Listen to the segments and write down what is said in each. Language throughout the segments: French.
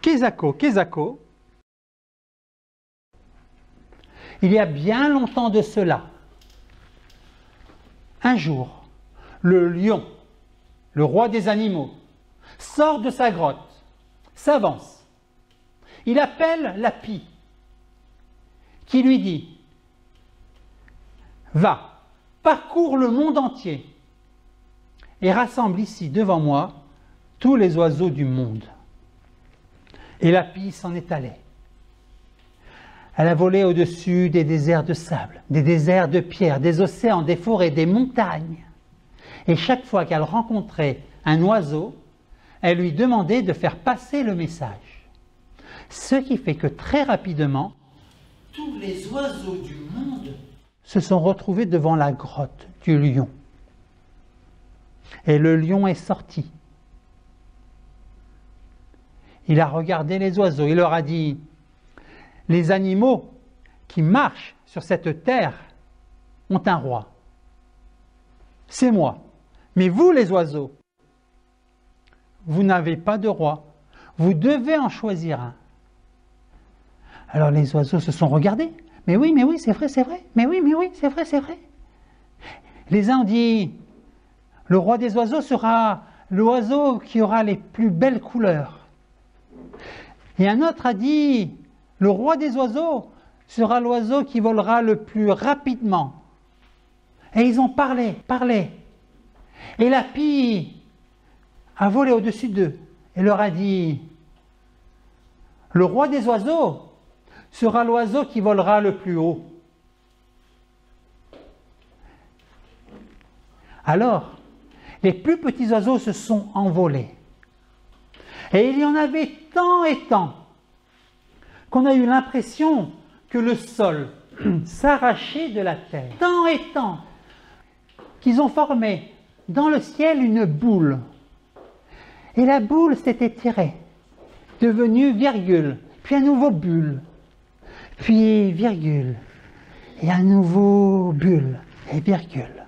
Kezako, Kezako, il y a bien longtemps de cela, un jour, le lion, le roi des animaux, sort de sa grotte, s'avance. Il appelle la pie, qui lui dit « Va, parcours le monde entier et rassemble ici devant moi tous les oiseaux du monde. » Et la pie s'en est allée. Elle a volé au-dessus des déserts de sable, des déserts de pierre, des océans, des forêts, des montagnes. Et chaque fois qu'elle rencontrait un oiseau, elle lui demandait de faire passer le message. Ce qui fait que très rapidement, tous les oiseaux du monde se sont retrouvés devant la grotte du lion. Et le lion est sorti. Il a regardé les oiseaux, il leur a dit « Les animaux qui marchent sur cette terre ont un roi. C'est moi. Mais vous, les oiseaux, vous n'avez pas de roi. Vous devez en choisir un. » Alors les oiseaux se sont regardés. « Mais oui, c'est vrai, c'est vrai. Mais oui, c'est vrai, c'est vrai. » Les uns ont dit « Le roi des oiseaux sera l'oiseau qui aura les plus belles couleurs. » Et un autre a dit « Le roi des oiseaux sera l'oiseau qui volera le plus rapidement. » Et ils ont parlé. Et la pie a volé au-dessus d'eux et leur a dit « Le roi des oiseaux sera l'oiseau qui volera le plus haut. » Alors, les plus petits oiseaux se sont envolés. Et il y en avait tant et tant qu'on a eu l'impression que le sol s'arrachait de la terre. Tant et tant qu'ils ont formé dans le ciel une boule. Et la boule s'est étirée, devenue virgule, puis à nouveau bulle, puis virgule, et à nouveau bulle et virgule.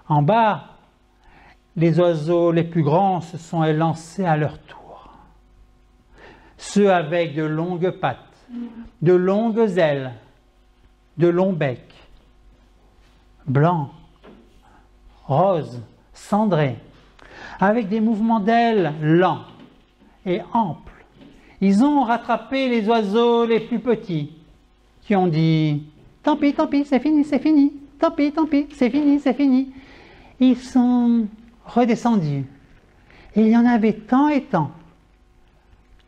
En bas, les oiseaux les plus grands se sont élancés à leur tour. Ceux avec de longues pattes, de longues ailes, de longs becs, blancs, roses, cendrés, avec des mouvements d'ailes lents et amples. Ils ont rattrapé les oiseaux les plus petits, qui ont dit « Tant pis, c'est fini, tant pis, c'est fini, c'est fini. » Ils sont redescendus. Et il y en avait tant et tant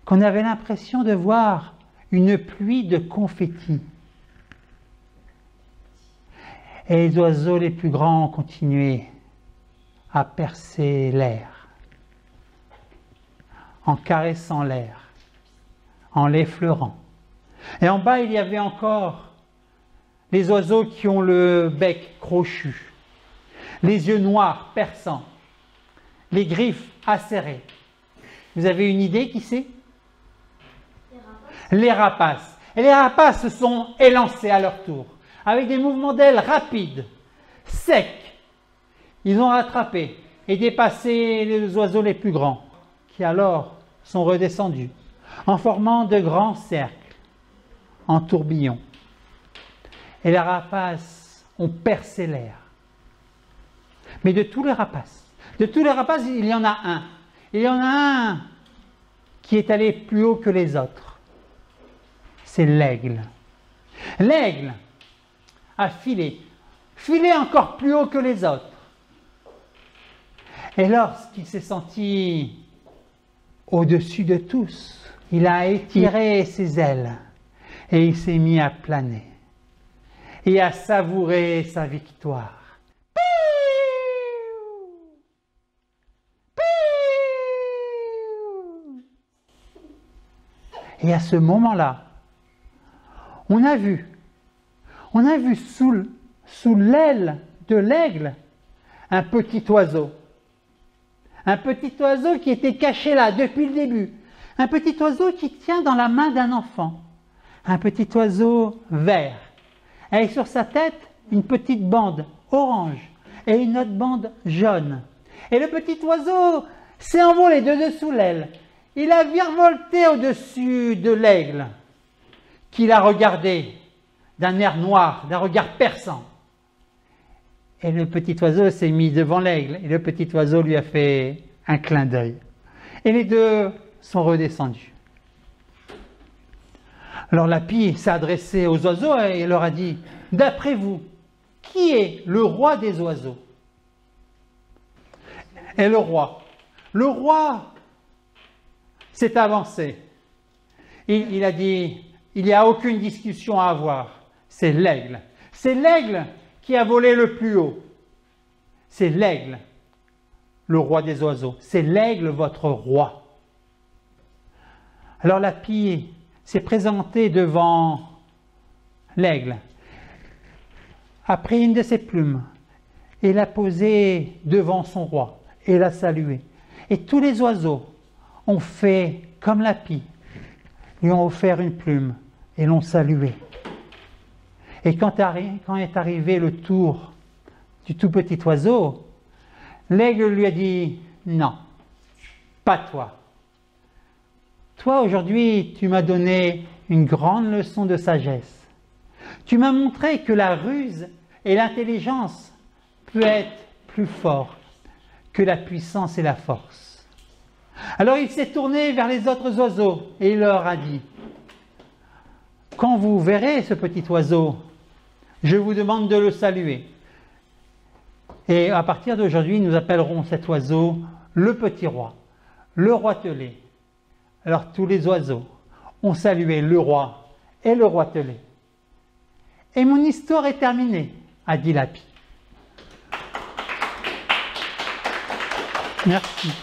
qu'on avait l'impression de voir une pluie de confettis. Et les oiseaux les plus grands ont continué à percer l'air, en caressant l'air, en l'effleurant. Et en bas, il y avait encore les oiseaux qui ont le bec crochu, les yeux noirs perçants, les griffes acérées. Vous avez une idée qui c'est? Les rapaces. Et les rapaces se sont élancés à leur tour, avec des mouvements d'ailes rapides, secs. Ils ont rattrapé et dépassé les oiseaux les plus grands, qui alors sont redescendus, en formant de grands cercles, en tourbillons. Et les rapaces ont percé l'air. Mais de tous les rapaces, il y en a un. Il y en a un qui est allé plus haut que les autres. C'est l'aigle. L'aigle a filé encore plus haut que les autres. Et lorsqu'il s'est senti au-dessus de tous, il a étiré ses ailes et il s'est mis à planer et à savourer sa victoire. Et à ce moment-là, on a vu sous l'aile de l'aigle un petit oiseau qui était caché là depuis le début, un petit oiseau qui tient dans la main d'un enfant, un petit oiseau vert, avec sur sa tête une petite bande orange et une autre bande jaune. Et le petit oiseau s'est envolé de dessous l'aile. Il a virevolté au-dessus de l'aigle, qui l'a regardé d'un air noir, d'un regard perçant. Et le petit oiseau s'est mis devant l'aigle, et le petit oiseau lui a fait un clin d'œil. Et les deux sont redescendus. Alors la pie s'est adressée aux oiseaux et leur a dit, « D'après vous, qui est le roi des oiseaux ?» Et le roi s'est avancé. Il a dit, il n'y a aucune discussion à avoir, c'est l'aigle. C'est l'aigle qui a volé le plus haut. C'est l'aigle, le roi des oiseaux. C'est l'aigle, votre roi. Alors la pie s'est présentée devant l'aigle, a pris une de ses plumes et l'a posée devant son roi et l'a salué. Et tous les oiseaux ont fait comme la pie, lui ont offert une plume et l'ont salué. Et quand est arrivé le tour du tout petit oiseau, l'aigle lui a dit « Non, pas toi. Toi, aujourd'hui, tu m'as donné une grande leçon de sagesse. Tu m'as montré que la ruse et l'intelligence peuvent être plus forts que la puissance et la force. » Alors il s'est tourné vers les autres oiseaux et il leur a dit « Quand vous verrez ce petit oiseau, je vous demande de le saluer. Et à partir d'aujourd'hui, nous appellerons cet oiseau le petit roi, le roitelet. » Alors tous les oiseaux ont salué le roi et le roitelet. Et mon histoire est terminée, a dit la pie. Merci.